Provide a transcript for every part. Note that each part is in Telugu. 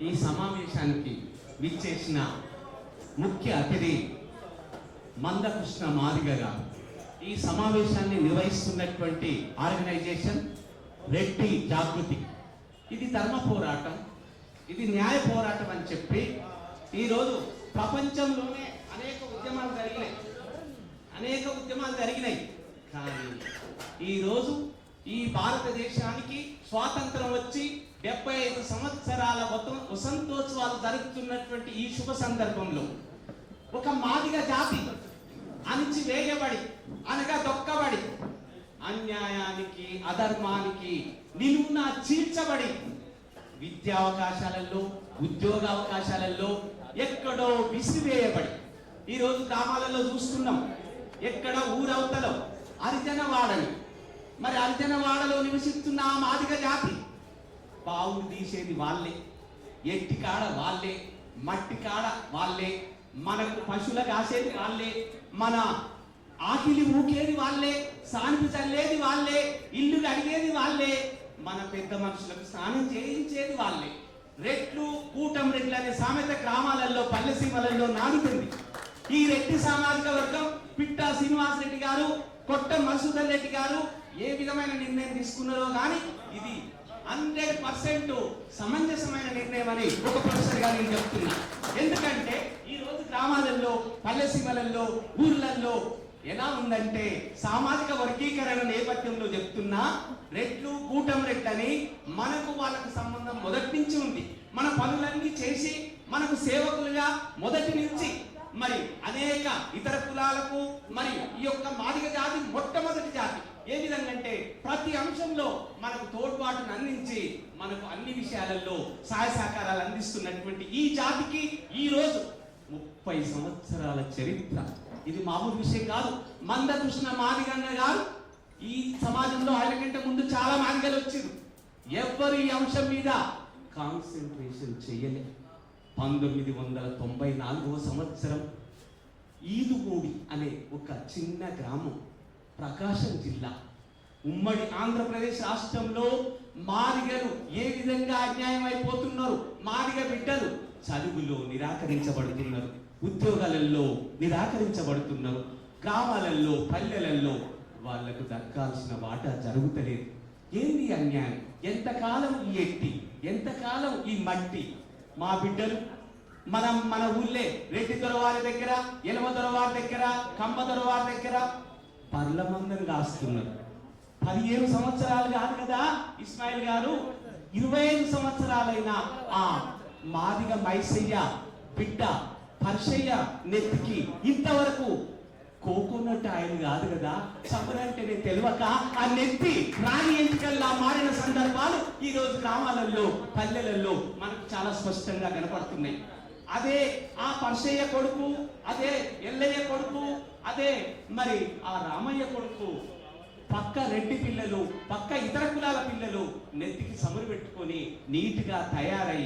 ఈ సమావేశానికి విచ్చేసిన ముఖ్య అతిథి మందకృష్ణ మాదిగ గారు. ఈ సమావేశాన్ని నిర్వహిస్తున్నటువంటి ఆర్గనైజేషన్ రెడ్డి జాగృతి. ఇది ధర్మ పోరాటం, ఇది న్యాయ పోరాటం అని చెప్పి ఈరోజు ప్రపంచంలోనే అనేక ఉద్యమాలు జరిగినాయి. కానీ ఈరోజు ఈ భారతదేశానికి స్వాతంత్రం వచ్చి 75 సంవత్సరాల వసంతోత్సవాలు జరుగుతున్నటువంటి ఈ శుభ సందర్భంలో ఒక మాదిగ జాతి అణిచివేయబడి అనగా దొక్కబడి అన్యాయానికి అధర్మానికి నిలువున చీల్చబడి విద్యా అవకాశాలలో ఉద్యోగ అవకాశాలలో ఎక్కడో విసివేయబడి ఈరోజు గ్రామాలలో చూస్తున్నాం. ఎక్కడ ఊరవతలో హరిజనవాడని, మరి హరిజనవాడలో నివసిస్తున్న ఆ మాదిగ జాతి పావులు తీసేది వాళ్ళే, ఎట్టి కాడ వాళ్ళే, మట్టి కాడ వాళ్ళే, మనకు పశువుల కాసేది వాళ్ళే, మన ఆకిలి ఊకేది వాళ్ళే, సానిపి చల్లేది వాళ్ళే, ఇల్లు అడిగేది వాళ్ళే, మన పెద్ద మనుషులకు స్నానం చేయించేది వాళ్ళే. రెట్లు కూటం రెట్లు అనే సామెత గ్రామాలలో పల్లె సీమలలో నాడుతుంది. ఈ రెడ్డి సామాజిక వర్గం పిట్టా శ్రీనివాస్ రెడ్డి గారు, కొట్ట మసూదర్ రెడ్డి గారు ఏ విధమైన నిర్ణయం తీసుకున్నారో కానీ ఇది 100% సమంజసమైన నిర్ణయం అని ఒక ప్రొఫెసర్ గారు నేను చెప్తున్నా. ఎందుకంటే ఈ రోజు గ్రామాలలో పల్లె సీమలలో ఊర్లలో ఎలా ఉందంటే సామాజిక వర్గీకరణ నేపథ్యంలో చెప్తున్నా రెట్లు కూటం రెట్లని మనకు వాళ్ళకు సంబంధం మొదటి నుంచి ఉంది. మన పనులన్నీ చేసి మనకు సేవకులుగా మొదటి నుంచి మరి అనేక ఇతర కులాలకు మరి ఈ యొక్క మాదిగ జాతి మొట్టమొదటి జాతి. ఏ విధంగా అంటే ప్రతి అంశంలో మనకు తోడ్పాటును అందించి మనకు అన్ని విషయాలలో సహాయ సహకారాలు అందిస్తున్నటువంటి ఈ జాతికి ఈ రోజు 30 సంవత్సరాల చరిత్ర. ఇది మామూలు విషయం కాదు. మందకృష్ణ మాదిగన్న గారు ఈ సమాజంలో ఆయన కంటే ముందు చాలా మాదిగలు వచ్చారు. ఎవ్వరు ఈ అంశం మీద కాన్సన్ట్రేషన్ చేయలే. 1994వ సంవత్సరం ఈదుగూడి అనే ఒక చిన్న గ్రామం, ప్రకాశం జిల్లా, ఉమ్మడి ఆంధ్రప్రదేశ్ రాష్ట్రంలో మాదిగలు ఏ విధంగా అన్యాయం అయిపోతున్నారు. మాదిగ బిడ్డలు చదువులో నిరాకరించబడుతున్నారు, ఉద్యోగాలలో నిరాకరించబడుతున్నారు, గ్రామాలలో పల్లెలలో వాళ్లకు దక్కాల్సిన వాటా జరుగుతలేదు. ఏంది అన్యాయం? ఎంతకాలం ఈ ఎట్టి, ఎంతకాలం ఈ మట్టి? మా బిడ్డలు మన ఊళ్ళే రెడ్డి దొరవారి దగ్గర, ఎలమ దొరవారి దగ్గర, కమ్మ దొరవారి దగ్గర పర్లమందం కాస్తున్నారు. 15 సంవత్సరాలు కాదు కదా ఇస్మాయిల్ గారు, 25 సంవత్సరాలైన ఆ మాదిగ మైసయ్య బిడ్డ పర్షయ్య నెత్తికి ఇంతవరకు కోకోనట్ ఆయిల్ కాదు కదా చమరంటేనే తెలియక ఆ నెత్తి రాణి ఎంటికల్లా మారిన సందర్భాలు ఈ రోజు గ్రామాలలో పల్లెలలో మనకు చాలా స్పష్టంగా కనపడుతున్నాయి. అదే ఆ పర్షయ్య కొడుకు, అదే ఎల్లయ్య కొడుకు, అదే మరి ఆ రామయ్య కొడుకు, పక్క రెడ్డి పిల్లలు, పక్క ఇతర కులాల పిల్లలు నెత్తికి సమరు పెట్టుకొని నీట్గా తయారై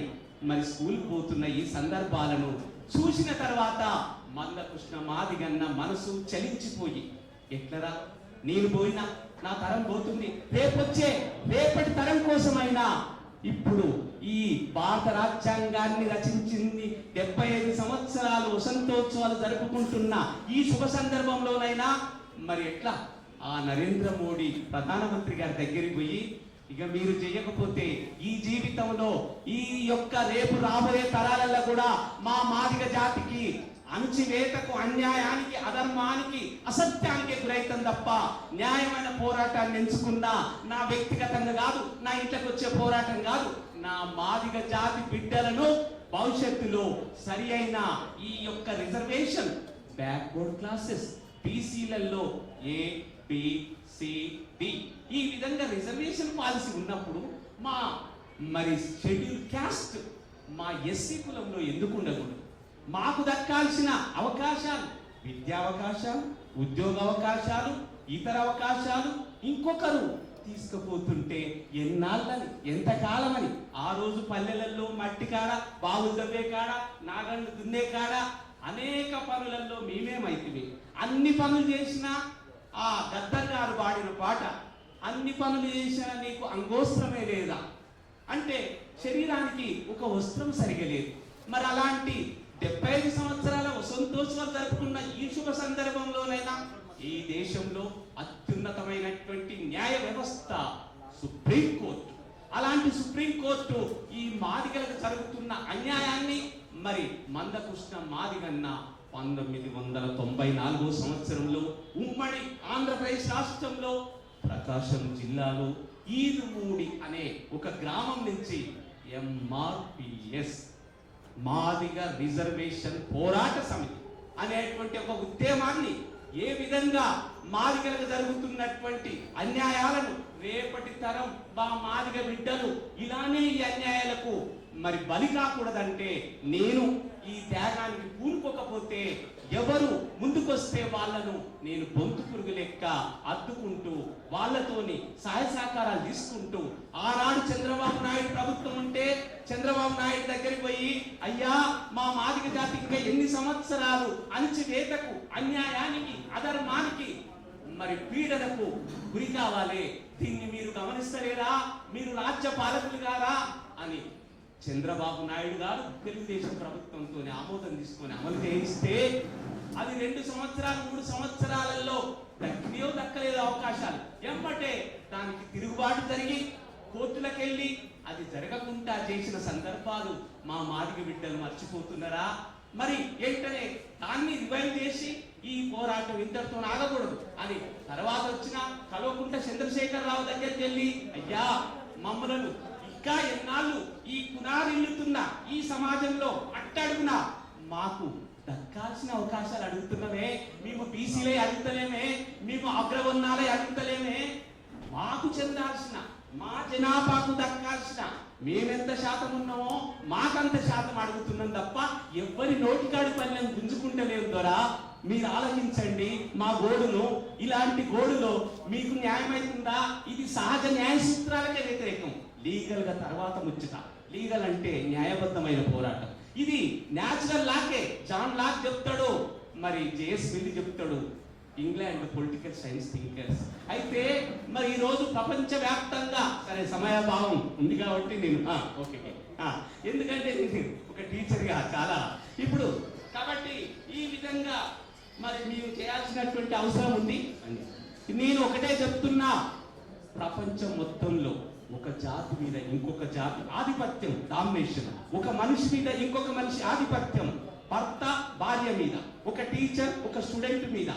మరి స్కూల్ పోతున్న ఈ సందర్భాలను చూసిన తర్వాత మందకృష్ణ మాదిగన్న మనసు చలించిపోయి, ఎట్లరా నేను పోయినా నా తరం పోతుంది, రేపటి తరం కోసమైనా ఇప్పుడు ఈ భారత రాజ్యాంగాన్ని రచించింది 75 సంవత్సరాలు వసంతోత్సవాలు జరుపుకుంటున్న ఈ శుభ సందర్భంలోనైనా మరి ఎట్లా ఆ నరేంద్ర మోడీ ప్రధానమంత్రి గారి దగ్గరికి పోయి, ఇక మీరు చేయకపోతే ఈ జీవితంలో ఈ యొక్క రేపు రాబోయే తరాలలో కూడా మా మాదిగ జాతికి అణచివేతకు, అన్యాయానికి, అధర్మానికి, అసత్యానికి గురైతం తప్ప న్యాయమైన పోరాటాన్ని ఎంచుకున్నా నా వ్యక్తిగతంగా కాదు, నా ఇంట్లోకి వచ్చే పోరాటం కాదు, నా మాదిగ జాతి బిడ్డలను భవిష్యత్తులో సరి అయిన ఈ యొక్క రిజర్వేషన్ బ్యాక్వర్డ్ క్లాసెస్ బీసీలలో ABCD ఈ విధంగా రిజర్వేషన్ పాలసీ ఉన్నప్పుడు మా మరి షెడ్యూల్ క్యాస్ట్ మా ఎస్సీ కులంలో ఎందుకు ఉండకూడదు? మాకు దక్కాల్సిన అవకాశాలు, విద్యా అవకాశాలు, ఉద్యోగ అవకాశాలు, ఇతర అవకాశాలు ఇంకొకరు తీసుకుపోతుంటే ఎన్నాళ్ళని, ఎంతకాలమని? ఆ రోజు పల్లెలలో మట్టి కాడ, బావులు దవ్వే కాడ, నాగళ్ళు దున్నే కాడ అనేక పనులలో మేమేమైతే అన్ని పనులు చేసినా ఆ గద్దర్ గారు పాడిన పాట, అన్ని పనులు చేసినా నీకు అంగోస్త్రమే లేదా అంటే శరీరానికి ఒక వస్త్రం సరిగా లేదు. మరి అలాంటి 75 సంవత్సరాల సంతోషాలు జరుపుకున్న ఈ శుభ సందర్భంలోనైనా ఈ దేశంలో అత్యున్నతమైనటువంటి న్యాయ వ్యవస్థ సుప్రీంకోర్టు, అలాంటి సుప్రీంకోర్టు ఈ మాదిగలకు జరుగుతున్న అన్యాయాన్ని మరి మందకృష్ణ మాదిగన్న 1994 సంవత్సరంలో ఉమ్మడి ఆంధ్రప్రదేశ్ రాష్ట్రంలో ప్రకాశం జిల్లాలో ఈదుమూడి అనే ఒక గ్రామం నుంచి MRPS మాదిగ రిజర్వేషన్ పోరాట సమితి అనేటువంటి ఒక ఉద్యమాన్ని ఏ విధంగా మాదిగలకు జరుగుతున్నటువంటి అన్యాయాలను రేపటి తరం మా మాదిగ బిడ్డలు ఇలానే ఈ అన్యాయాలకు మరి బలి కాకూడదంటే నేను ఈ త్యాగానికి పూనుకోకపోతే ఎవరు ముందుకొస్తే వాళ్ళను నేను బొంతు పురుగు లెక్క అద్దుకుంటూ వాళ్ళతోని సహాయ సహకారాలు తీసుకుంటూ ఆనాడు చంద్రబాబు నాయుడు ప్రభుత్వం ఉంటే చంద్రబాబు నాయుడు దగ్గరికి పోయి అయ్యా మా మాదిగ జాతి ఇంకా ఎన్ని సంవత్సరాలు అణచివేతకు అన్యాయానికి అధర్మానికి మరి పీడనకు గురి కావాలి, దీన్ని మీరు గమనిస్తలేరా, మీరు రాజ్య పాలకులు గారా అని చంద్రబాబు నాయుడు గారు తెలుగుదేశం ప్రభుత్వంతో ఆమోదం తీసుకొని అమలు చేయిస్తే అది 2 సంవత్సరాలు 3 సంవత్సరాలలో దక్కినో దక్కలేదు అవకాశాలు. ఎంబటే దానికి తిరుగుబాటు జరిగి కోర్టులకు వెళ్ళి అది జరగకుండా చేసిన సందర్భాలు మా మాదిగ బిడ్డలు మర్చిపోతున్నారా? మరి వెంటనే దాన్ని రివైవ్ చేసి ఈ పోరాటం ఇంతటితో ఆగకూడదు అని తర్వాత వచ్చిన కల్వకుంట్ల చంద్రశేఖరరావు దగ్గరికి వెళ్ళి అయ్యా మమ్మలను ఇంకా ఎన్నాళ్ళు ఈ కునారిల్లుతున్న ఈ సమాజంలో అట్టడుగున మాకు దక్కాల్సిన అవకాశాలు అడుగుతున్నవే, మేము బీసీలే అడుగుతలేమే, మేము అగ్రవర్ణాలే అడుగుతలేమే, మాకు చెందాల్సిన మా జనాభాకు దక్కాల్సిన మేమెంత శాతం ఉన్నామో మాకంత శాతం అడుగుతున్నాం తప్ప ఎవరి నోటికాడి పల్లెం గుంజుకుంటలేము ద్వారా మీరు ఆలోచించండి మా గోడును. ఇలాంటి గోడులో మీకు న్యాయమైతుందా? ఇది సహజ న్యాయ సూత్రాలకే వ్యతిరేకం. లీగల్ గా తర్వాత ముచ్చట. లీగల్ అంటే న్యాయబద్ధమైన పోరాటం. ఇది న్యాచురల్ లాకే. జాన్ లాక్ చెప్తాడు, మరి జేఎస్ మిల్లీ చెప్తాడు, ఇంగ్లాండ్ పొలిటికల్ సైన్స్ థింకర్స్. అయితే మరి ఈ రోజు ప్రపంచ వ్యాప్తంగా సరే సమయాభావం ఉంది కాబట్టి నేను ఓకే ఎందుకంటే నేను ఒక టీచర్గా చాలా ఇప్పుడు కాబట్టి ఈ విధంగా మరి మీరు చేయాల్సినటువంటి అవసరం ఉంది. నేను ఒకటే చెప్తున్నా, ప్రపంచం మొత్తంలో ఒక జాతి మీద ఇంకొక జాతి ఆధిపత్యం, డామినేషన్, ఒక మనిషి మీద ఇంకొక మనిషి ఆధిపత్యం, భర్త భార్య మీద, ఒక టీచర్ ఒక స్టూడెంట్ మీద,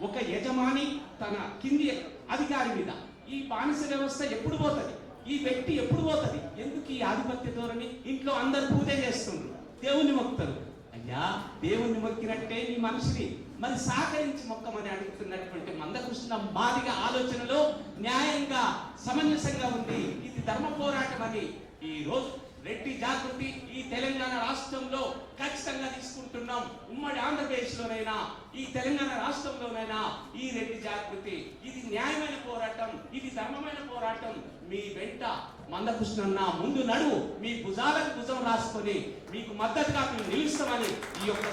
ఒక యజమాని తన కింది అధికారి మీద, ఈ బానిస వ్యవస్థ ఎప్పుడు పోతుంది? ఈ వ్యక్తి ఎప్పుడు పోతుంది? ఎందుకు ఈ ఆధిపత్య ధోరణి? ఇంట్లో అందరు పూజ చేస్తుండ్రు, దేవుణ్ణి మొక్కుతారు. అయ్యా దేవుణ్ణి మొక్కినట్టే ఈ మనిషిని మరి సహకరించి మొక్కమని అడుగుతున్నటువంటి మందకృష్ణ మాదిగ ఆలోచనలో న్యాయంగా సమంజసంగా ఉంది. ఇది ధర్మ పోరాటం అని ఈ రోజు రెడ్డి జాగృతి ఈ తెలంగాణ రాష్ట్రంలో ఖచ్చితంగా తీసుకుంటున్నాం. ఉమ్మడి ఆంధ్రప్రదేశ్ లోనైనా ఈ తెలంగాణ రాష్ట్రంలోనైనా ఈ రెడ్డి జాగృతి ఇది న్యాయమైన పోరాటం, ఇది ధర్మమైన పోరాటం. మీ వెంట మందకృష్ణ ముందు నడువు, మీ భుజాలకు భుజం రాసుకొని మీకు మద్దతుగా మేము నిలుస్తామని ఈ యొక్క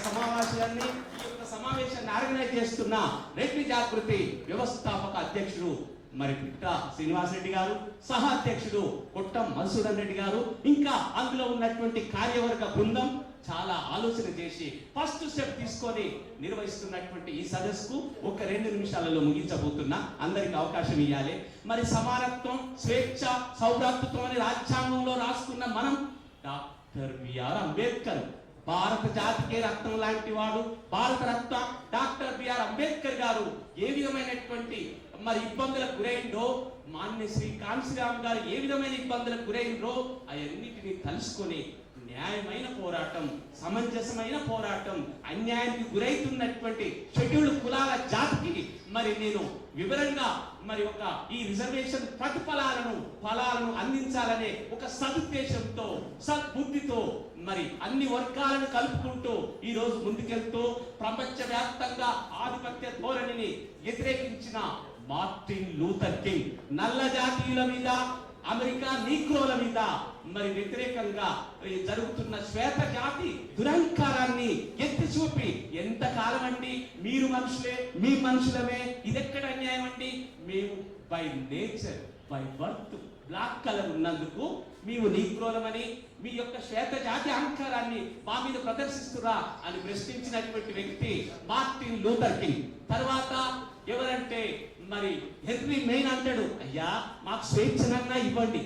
సమావేశాన్ని ఆర్గనైజ్ చేస్తున్న రెడ్డి జాగృతి వ్యవస్థాపక అధ్యక్షుడు మరి పిట్ట శ్రీనివాసరెడ్డి గారు, సహా అధ్యక్షుడు కొట్టం మధుసూదన్ రెడ్డి గారు, ఇంకా అందులో ఉన్నటువంటి కార్యవర్గ బృందం చాలా ఆలోచన చేసి ఫస్ట్ స్టెప్ తీసుకొని నిర్వహిస్తున్నటువంటి ఈ సదస్సుకు ఒక 2 నిమిషాలలో ముగించబోతున్నా. అందరికి అవకాశం ఇవ్వాలి. మరి సమానత్వం, స్వేచ్ఛ, సౌభ్రాతృత్వం అని రాజ్యాంగంలో రాసుకున్న మనం డాక్టర్ బిఆర్ అంబేద్కర్ భారత జాతికే రత్నం లాంటి వాడు, భారత రత్న డాక్టర్ బిఆర్ అంబేద్కర్ గారు ఏ విధమైనటువంటి మరి ఇబ్బందులకు గురైందో, మాన్య శ్రీ కాంశీరామ్ గారు ఏ విధమైన ఇబ్బందులకు గురైందో అవన్నిటిని తలుసుకొని న్యాయమైన పోరాటం, సమంజసమైన పోరాటం, అన్యాయానికి గురైతున్నటువంటి షెడ్యూల్డ్ కులాల జాతికి మరి నేను వివరంగా మరి ఒక ఈ రిజర్వేషన్ ఫలాలను అందించాలనే ఒక సదుద్దేశంతో సద్బుద్ధితో మరి అన్ని వర్గాలను కలుపుకుంటూ ఈ రోజు ముందుకెళ్తూ ప్రపంచ వ్యాప్తంగా ఆధిపత్య ధోరణిని వ్యతిరేకించిన మార్టిన్ లూథర్ కింగ్ నల్ల జాతీయుల మీద, అమెరికా నీగ్రోల మీద మరి వ్యతిరేకంగా జరుగుతున్న శ్వేత జాతి దురహంకారాన్ని ఎత్తి చూపి, ఎంతకాలం అండి మీరు మనుషులే, మీ మనుషులమే, ఇదెక్కడ అన్యాయం అండి, మేము by nature by birth black colour ఉన్నందుకు మేము నీగ్రోలమని మీ యొక్క శ్వేత జాతి అహంకారాన్ని మా మీద ప్రదర్శిస్తురా అని ప్రశ్నించినటువంటి వ్యక్తి మార్టిన్ లూథర్ కింగ్. తర్వాత ఎవరంటే మరి హెన్రీ మెయిన్ అంటాడు, అయ్యా మాకు స్వేచ్ఛనన్నా ఇవ్వండి.